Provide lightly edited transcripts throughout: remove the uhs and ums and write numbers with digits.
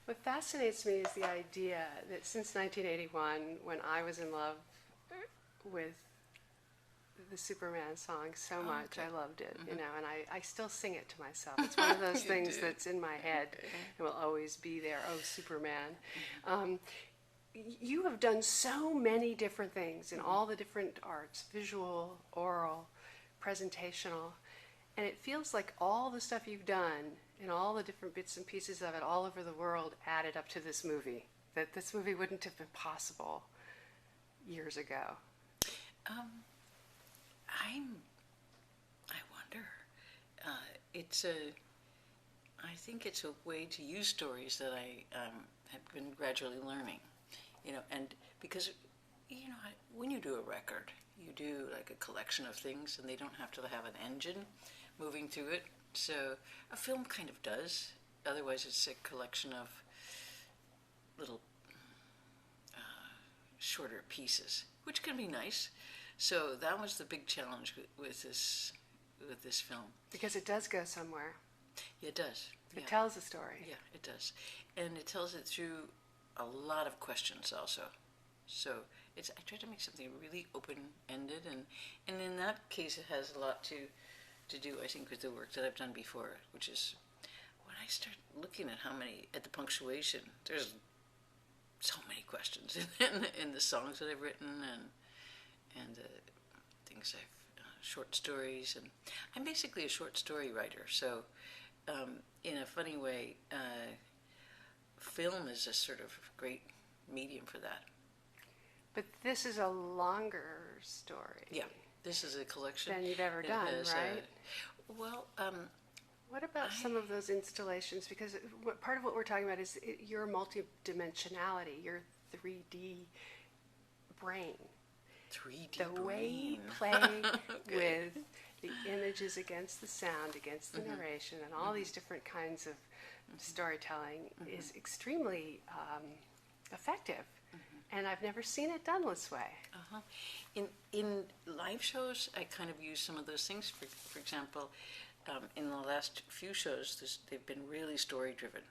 What fascinates me is the idea that since 1981, when I was in love with the Superman song so Oh, much, okay. I loved it, Mm-hmm. you know, and I still sing it to myself. It's one of those You things do. that's in my head Okay. and will always be there. Oh, Superman. Mm-hmm. Um, you have done so many different things in Mm-hmm. all the different arts, visual, oral, presentational, and it feels like all the stuff you've done and all the different bits and pieces of it all over the world added up to this movie. That this movie wouldn't have been possible years ago. Um, I'm. I wonder. It's a. I think it's a way to use stories that I have been gradually learning. And because when you do a record, you do like a collection of things, and they don't have to have an engine moving through it. So a film kind of does. Otherwise, it's a collection of little shorter pieces, which can be nice. So that was the big challenge with this film. Because it does go somewhere. Yeah, it does. It Yeah, tells a story. yeah, it does, and it tells it through a lot of questions also. So I try to make something really open-ended, and in that case, it has a lot to do, I think, with the work that I've done before, which is when I start looking at the punctuation, there's so many questions in the songs that I've written and the things short stories, and I'm basically a short story writer. So in a funny way, film is a sort of great medium for that. But this is a longer story. Yeah, this is a collection than you've ever that done, has, right? Well, What about some of those installations? Because part of what we're talking about is your multidimensionality, your 3D brain. 3D The way you brain. play Okay. with the images against the sound, against the Mm-hmm. narration, and all these different kinds of storytelling is extremely effective. And I've never seen it done this way. Uh-huh. In live shows, I kind of use some of those things. For example, in the last few shows, they've been really story driven.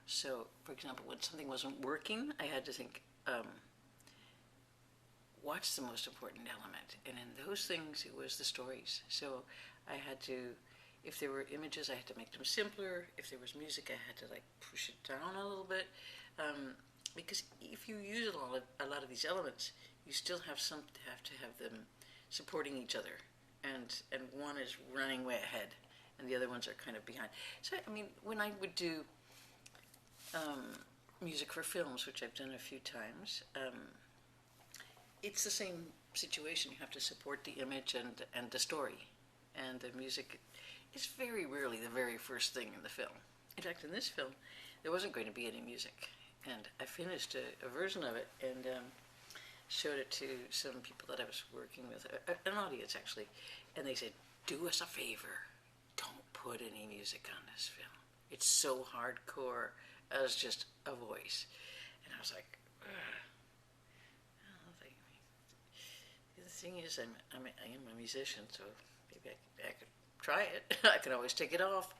So, for example, when something wasn't working, I had to think, what's the most important element? And in those things, it was the stories. So I had to, if there were images, I had to make them simpler. If there was music, I had to like push it down a little bit. Because if you use a lot of these elements, you still have to have them supporting each other, and one is running way ahead, and the other ones are kind of behind. So I mean, when I would do music for films, which I've done a few times, it's the same situation. You have to support the image and the story, and the music is very rarely the very first thing in the film. In fact, in this film, there wasn't going to be any music. And I finished a version of it and showed it to some people that I was working with, an audience actually, and they said, do us a favor, don't put any music on this film. It's so hardcore as just a voice. And I was like, ugh. The thing is, I am a musician, so maybe I could try it. I could always take it off.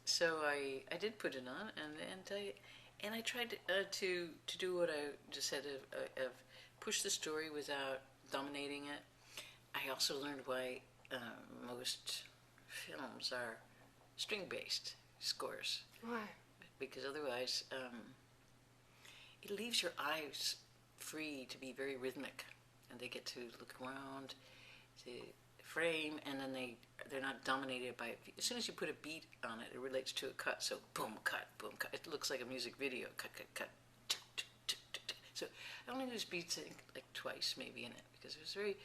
So I did put it on, and I tried to do what I just said of push the story without dominating it. I also learned why most films are string-based scores. Why? Because otherwise it leaves your eyes free to be very rhythmic, and they get to look around the frame, and then they're not dominated by it. As soon as you put a beat on it, it relates to a cut. So boom, cut, boom, cut. It looks like a music video. Cut, cut, cut. So I only used beats, I think, like twice maybe in it, because I was very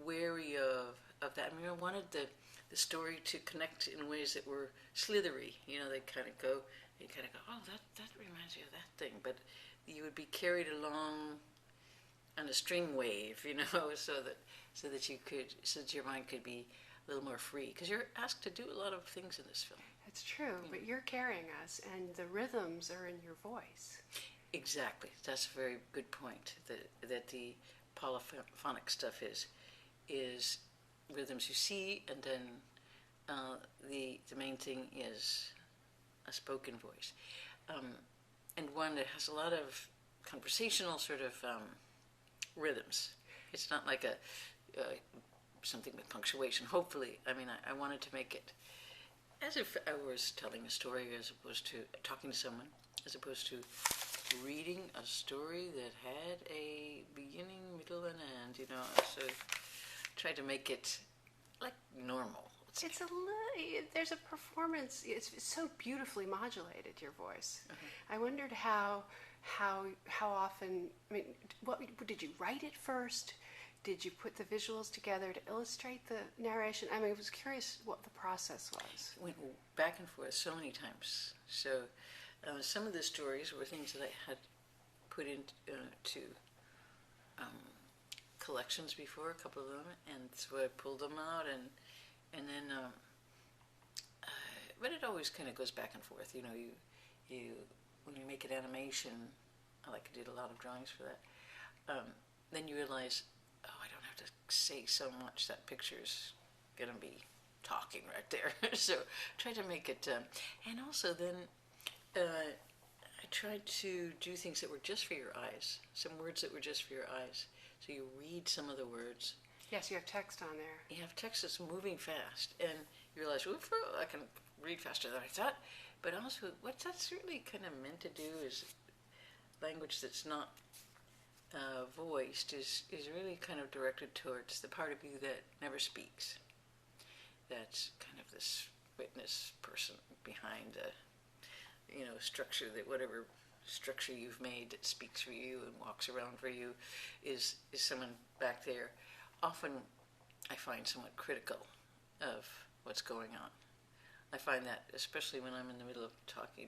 wary of that. I mean, I wanted the story to connect in ways that were slithery. You know, they kind of go, oh, that reminds me of that thing. But you would be carried along on a string wave, you know, so that your mind could be a little more free, because you're asked to do a lot of things in this film. It's true, but you're carrying us, and the rhythms are in your voice. Exactly, that's a very good point. That the polyphonic stuff is rhythms you see, and then the main thing is a spoken voice, and one that has a lot of conversational sort of rhythms. It's not like a something with punctuation. Hopefully, I mean, I wanted to make it as if I was telling a story, as opposed to talking to someone, as opposed to reading a story that had a beginning, middle, and end. You know, so try to make it like normal. It's there's a performance. It's so beautifully modulated, your voice. I wondered how often. I mean, what did you write it first? Did you put the visuals together to illustrate the narration? I mean, I was curious what the process was. Went back and forth so many times. So some of the stories were things that I had put into collections before, a couple of them, and so I pulled them out, and then, but it always kind of goes back and forth. You know, you when you make an animation, I did a lot of drawings for that. Then you realize, oh, I don't have to say so much. That picture's gonna be talking right there. So try to make it, and also then I tried to do things that were just for your eyes. Some words that were just for your eyes. So you read some of the words. Yes, you have text on there. You have text that's moving fast, and you realize, oof, I can read faster than I thought. But also, what that's really kind of meant to do is language that's not voiced is really kind of directed towards the part of you that never speaks. That's kind of this witness person behind the, structure, that whatever structure you've made that speaks for you and walks around for you is someone back there. Often I find somewhat critical of what's going on. I find that especially when I'm in the middle of talking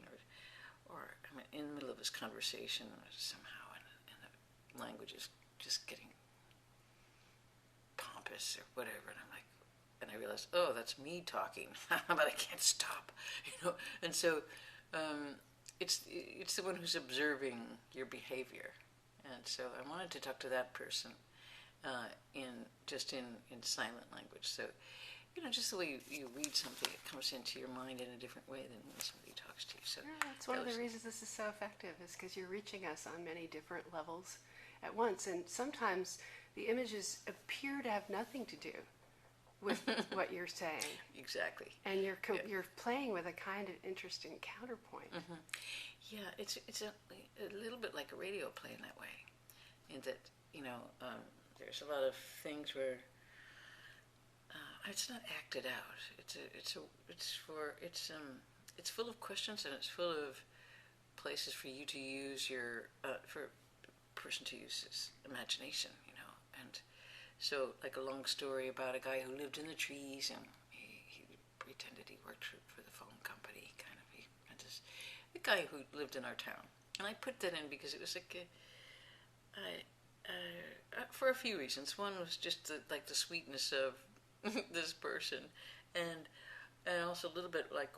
or I'm in the middle of this conversation somehow and the language is just getting pompous or whatever, and I realize, oh, that's me talking, but I can't stop, and so it's the one who's observing your behavior, and so I wanted to talk to that person in silent language. So, just the way you read something, it comes into your mind in a different way than when somebody talks to you. So yeah, that's one of the reasons this is so effective, is because you're reaching us on many different levels at once, and sometimes the images appear to have nothing to do with what you're saying. Exactly. And you're playing with a kind of interesting counterpoint. Mm-hmm. Yeah, it's a little bit like a radio play in that way, in that there's a lot of things where it's not acted out. It's full of questions, and it's full of places for you to use for a person to use his imagination, and so like a long story about a guy who lived in the trees, and he pretended he worked for the phone company, the guy who lived in our town, and I put that in because it was like for a few reasons. One was just the sweetness of this person, and also a little bit like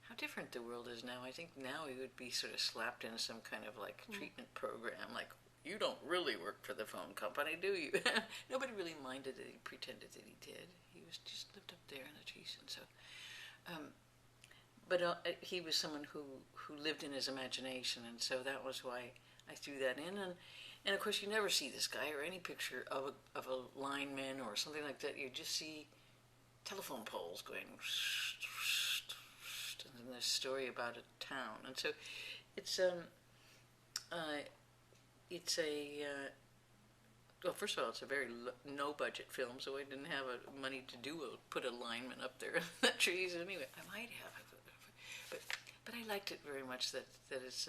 how different the world is now. I think now he would be sort of slapped in some kind of treatment program, like, you don't really work for the phone company, do you? Nobody really minded that he pretended that he did. He was just lived up there in the trees, and so. But he was someone who lived in his imagination, and so that was why I threw that in. And of course, you never see this guy or any picture of a lineman or something like that. You just see telephone poles going, and this story about a town. And so it's well, first of all, it's a very no-budget film, so I didn't have money to put a lineman up there in the trees. Anyway, I might have, but I liked it very much that it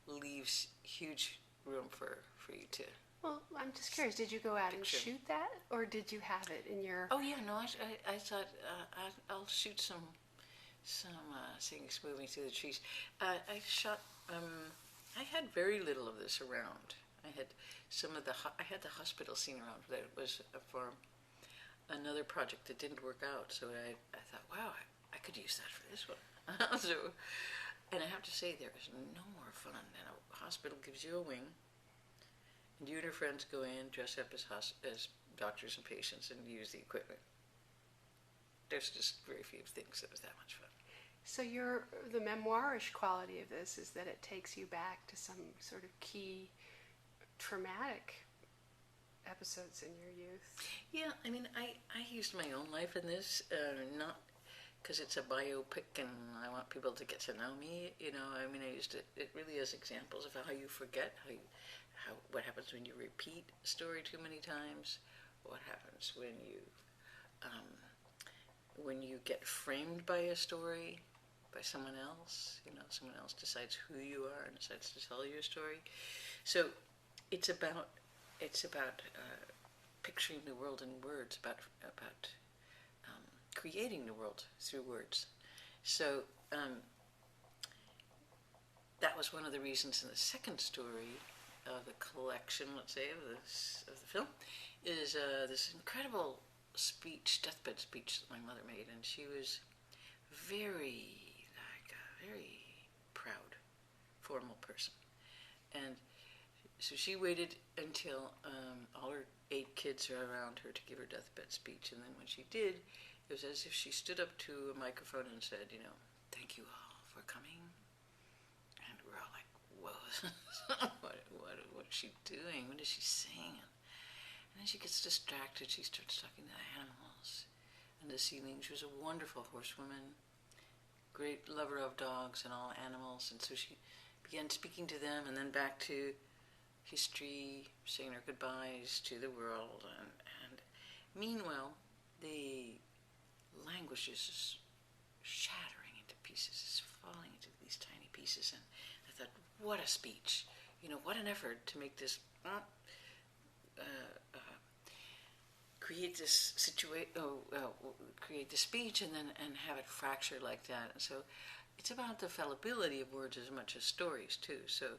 leaves huge room for you to. Well, I'm just curious. Did you go out and shoot that, or did you have it in your? Oh yeah, no. I thought I'll shoot some things moving through the trees. I shot. I had very little of this around. I had I had the hospital scene around that was for another project that didn't work out. So I thought, wow, I could use that for this one. So, and I have to say, there is no more fun than a hospital gives you a wing, and you and your friends go in, dress up as doctors and patients, and use the equipment. there's just very few things that was that much fun. So the memoirish quality of this is that it takes you back to some sort of key traumatic episodes in your youth. Yeah, I mean, I used my own life in this, not because it's a biopic and I want people to get to know me. I mean, I used it really as examples of how you forget, what happens when you repeat a story too many times, what happens when you get framed by a story, by someone else. Someone else decides who you are and decides to tell your story. So it's about picturing the world in words, about creating the world through words. So that was one of the reasons in the second story of the collection, let's say, of the film, is this incredible speech, deathbed speech that my mother made, and she was very proud, formal person, and so she waited until all her 8 kids were around her to give her deathbed speech, and then when she did, it was as if she stood up to a microphone and said, thank you all for coming. And we're all like, whoa, what is she doing? What is she saying? And then she gets distracted. She starts talking to the animals and the ceiling. She was a wonderful horsewoman, great lover of dogs and all animals. And so she began speaking to them, and then back to history, saying her goodbyes to the world. And meanwhile, the language is shattering into pieces, is falling into these tiny pieces. And I thought, what a speech. What an effort to make this, create this create the speech and have it fracture like that. And so it's about the fallibility of words as much as stories too. So,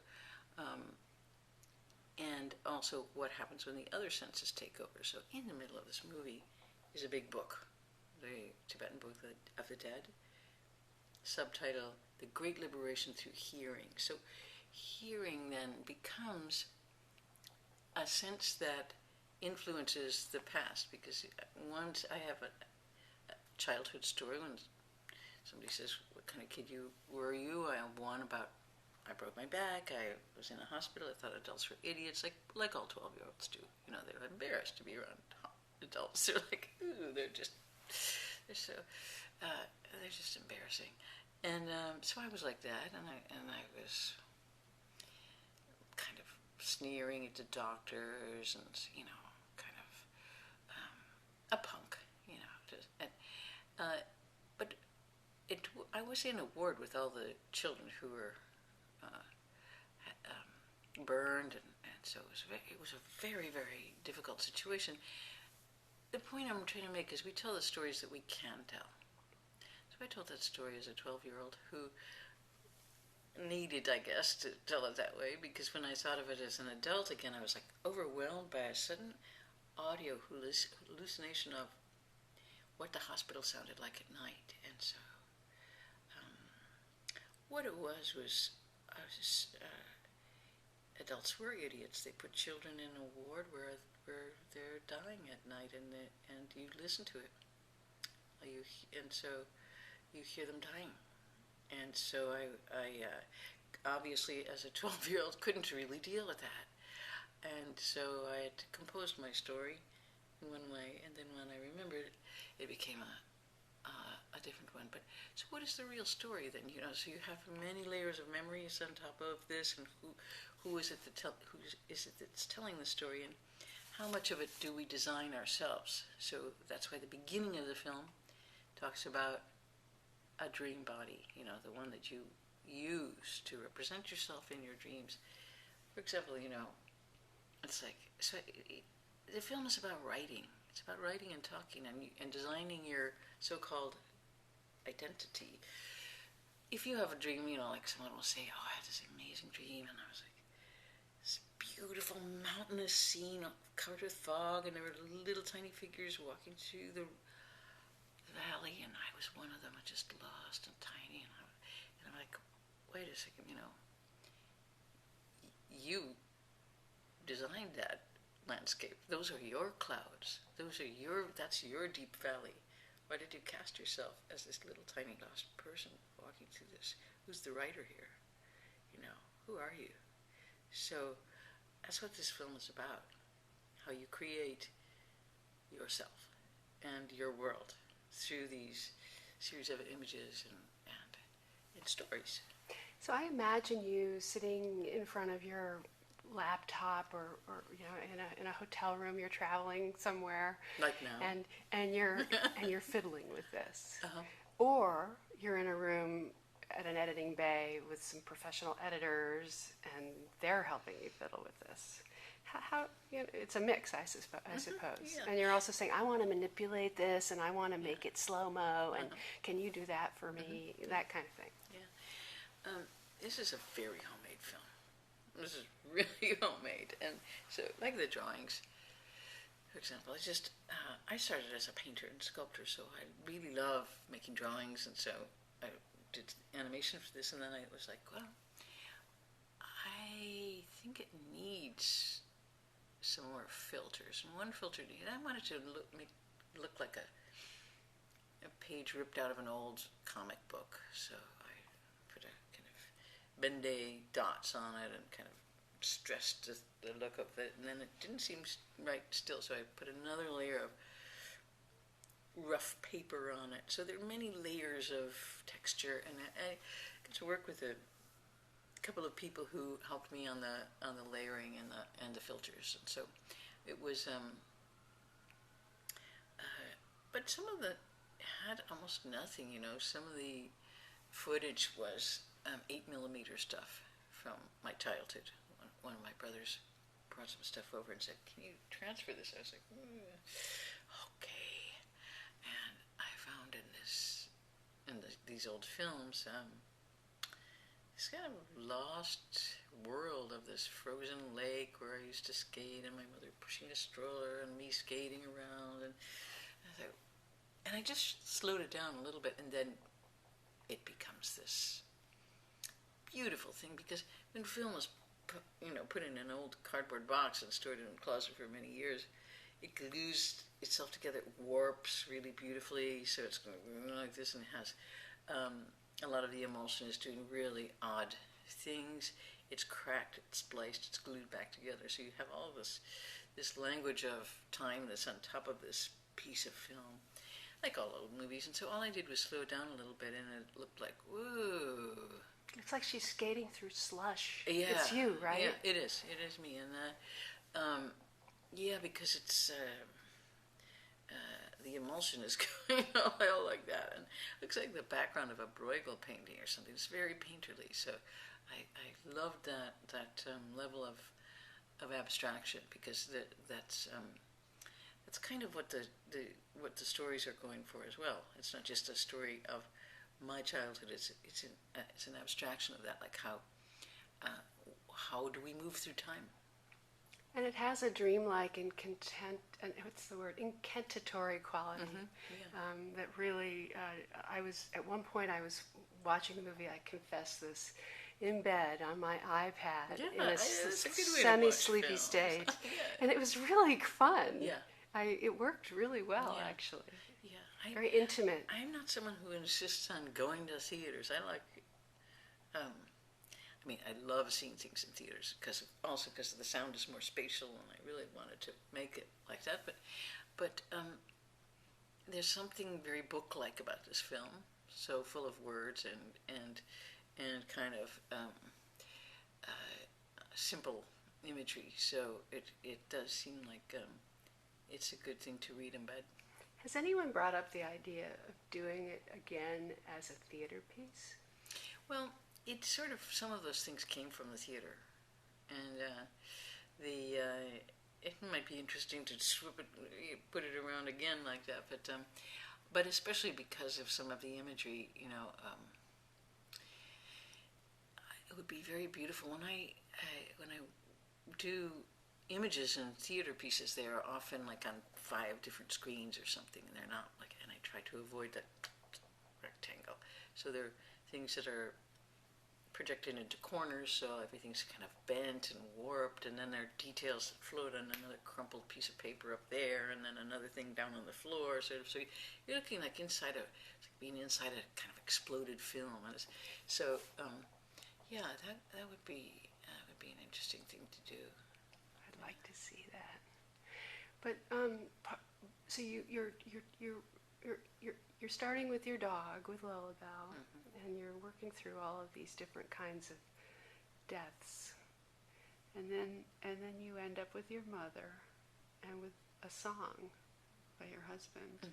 and also what happens when the other senses take over. So in the middle of this movie is a big book, the Tibetan Book of the Dead, subtitle, The Great Liberation Through Hearing. So hearing then becomes a sense that influences the past, because once I have a childhood story, when somebody says, what kind of kid were you? I broke my back, I was in a hospital, I thought adults were idiots, like all 12-year-olds do. They're embarrassed to be around adults. They're like, ooh, they're just embarrassing. And so I was like that, and I was kind of sneering at the doctors, and kind of a punk, but I was in a ward with all the children who were burned, and so it was a very, very difficult situation. The point I'm trying to make is we tell the stories that we can tell. So I told that story as a 12-year-old who needed, I guess, to tell it that way, because when I thought of it as an adult again, I was like overwhelmed by a sudden audio hallucination of what the hospital sounded like at night. And so what it was adults were idiots. They put children in a ward where they're dying at night, and you listen to it. And so you hear them dying. And so I obviously, as a 12-year-old, couldn't really deal with that. And so I had composed my story in one way, and then when I remembered it, it became a different one. But so what is the real story then? So you have many layers of memories on top of this, and who is it that's telling the story, and how much of it do we design ourselves? So that's why the beginning of the film talks about a dream body, the one that you use to represent yourself in your dreams. For example, it's like, so the film is about writing. It's about writing and talking and designing your so-called identity. If you have a dream, like someone will say, oh, I had this amazing dream, and I was like, this beautiful mountainous scene covered with fog, and there were little tiny figures walking through the valley, and I was one of them, just lost and tiny, and I'm like, wait a second, you designed that landscape. Those are your clouds. That's your deep valley. Why did you cast yourself as this little tiny lost person walking through this? Who's the writer here? You know, who are you? So that's what this film is about. How you create yourself and your world through these series of images and stories. So I imagine you sitting in front of your laptop or you know in a hotel room, you're traveling somewhere Like now. and you're and you're fiddling with this. Uh-huh. Or you're in a room at an editing bay with some professional editors and they're helping you fiddle with this. How you know, it's a mix, I suppose. Yeah. And you're also saying, I want to manipulate this and I want to make it slow-mo and can you do that for me? That kind of thing. Yeah. This is a very homemade film. This is really homemade. And so, like the drawings, for example, I started as a painter and sculptor, so I really love making drawings, and so I did animation for this, and then I was like, well, I think it needs some more filters. And one filter, I wanted to look like a page ripped out of an old comic book, so I put a kind of benday dots on it and kind of stressed the look of it, and then it didn't seem right still, so I put another layer of rough paper on it. So there are many layers of texture, and I got to work with a couple of people who helped me on the layering and the filters, and so it was. But some of it had almost nothing. You know, some of the footage was 8mm stuff from my childhood. One of my brothers brought some stuff over and said, "Can you transfer this?" I was like, "Okay." And I found in these old films, this kind of lost world of this frozen lake where I used to skate, and my mother pushing a stroller and me skating around, and I just slowed it down a little bit, and then it becomes this beautiful thing, because when film was put in an old cardboard box and stored in a closet for many years, it glues itself together, it warps really beautifully, so it's going like this, and it has a lot of the emulsion is doing really odd things. It's cracked, it's spliced, it's glued back together, so you have all this language of time that's on top of this piece of film, like all old movies. And so all I did was slow it down a little bit, and it looked like, woo. It's like she's skating through slush. Yeah, It's you, right? Yeah, it is me, and because it's the emulsion is going all like that, and it looks like the background of a Bruegel painting or something. It's very painterly, so I loved that level of abstraction, because that's kind of what the stories are going for as well. It's not just a story of my childhood. It's an abstraction of that, like how do we move through time? And it has a dreamlike and incantatory quality. That really, at one point I was watching the movie, I confess this, in bed on my iPad in a semi-sleepy state. And it was really fun. Yeah. It worked really well, actually. Yeah. Very intimate. I'm not someone who insists on going to theaters. I love seeing things in theaters because the sound is more spatial, and I really wanted to make it like that. But there's something very book-like about this film, so full of words and kind of simple imagery. So it does seem like it's a good thing to read in bed. Has anyone brought up the idea of doing it again as a theater piece? Well, it's sort of, some of those things came from the theater, and it might be interesting to put it around again like that, but especially because of some of the imagery, it would be very beautiful. When I do images in theater pieces, they are often like on 5 different screens or something, and they're not like, and I try to avoid that rectangle. So they're things that are projected into corners, so everything's kind of bent and warped, and then there are details that float on another crumpled piece of paper up there, and then another thing down on the floor. So you're looking like inside it's like being inside a kind of exploded film. So yeah, that would be an interesting thing to do. I'd like to see that. But so you're starting with your dog, with Lullabout, and you're working through all of these different kinds of deaths, and then you end up with your mother, and with a song by your husband,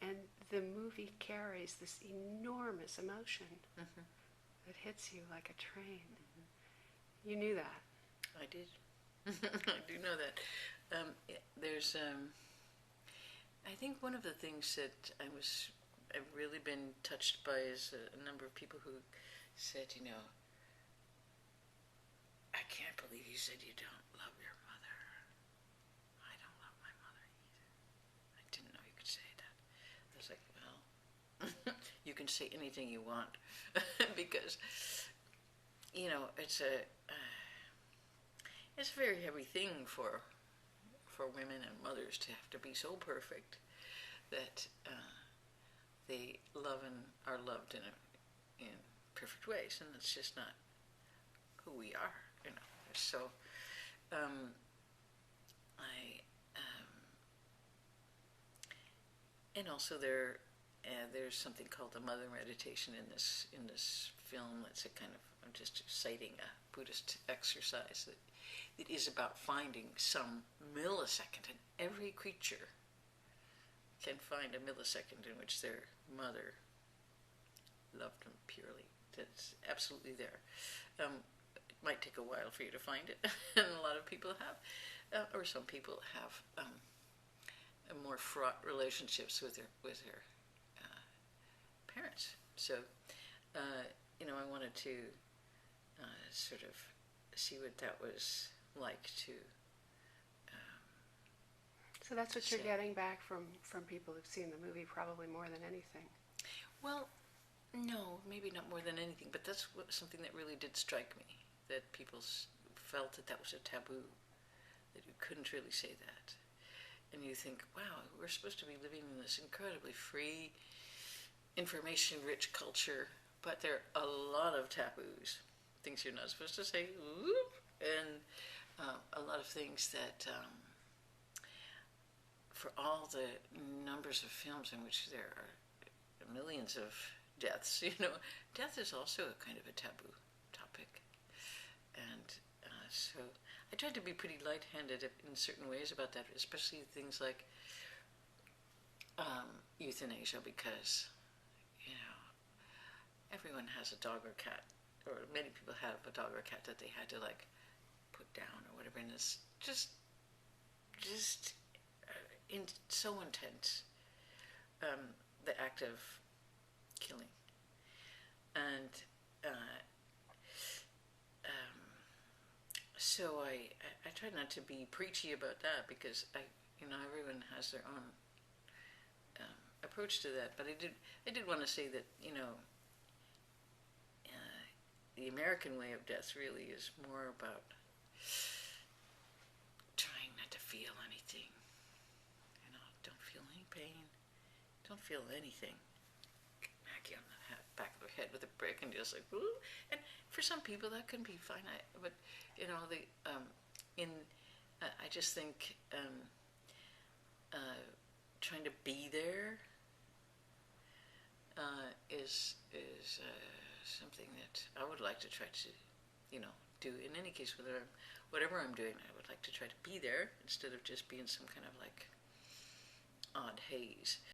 and the movie carries this enormous emotion that hits you like a train. You knew that. I did. I do know that. There's, I think one of the things that I've really been touched by is a number of people who said, I can't believe you said you don't love your mother. I don't love my mother either. I didn't know you could say that. I was like, well, you can say anything you want because, it's a very heavy thing for women and mothers to have to be so perfect that they love and are loved in perfect ways, and it's just not who we are, So, and also there's something called the mother meditation in this film. It's a kind of, I'm just citing a Buddhist exercise that it is about finding some millisecond, and every creature can find a millisecond in which their mother loved them purely. That's absolutely there. It might take a while for you to find it, and a lot of people have, or some people have more fraught relationships with their parents. So, I wanted to sort of see what that was like to. So that's what you're getting back from people who've seen the movie, probably more than anything. Well, no, maybe not more than anything, but that's something that really did strike me, that people felt that was a taboo, that you couldn't really say that. And you think, wow, we're supposed to be living in this incredibly free, information-rich culture, but there are a lot of taboos, things you're not supposed to say, and a lot of things that, for all the numbers of films in which there are millions of deaths, death is also a kind of a taboo topic. And so I tried to be pretty light-handed in certain ways about that, especially things like euthanasia, because, everyone has a dog or cat, or many people have a dog or cat that they had to, put down or whatever, and it's just so intense, the act of killing. And so I try not to be preachy about that, because everyone has their own approach to that. But I did want to say that the American way of death really is more about trying not to feel anything. Don't feel any pain. Don't feel anything. Smack you on the back of the head with a brick and just woo. And for some people that can be fine. But I just think trying to be there is something that I would like to try to, do. In any case, whatever I'm doing, I would like to try to be there instead of just being some kind of odd haze.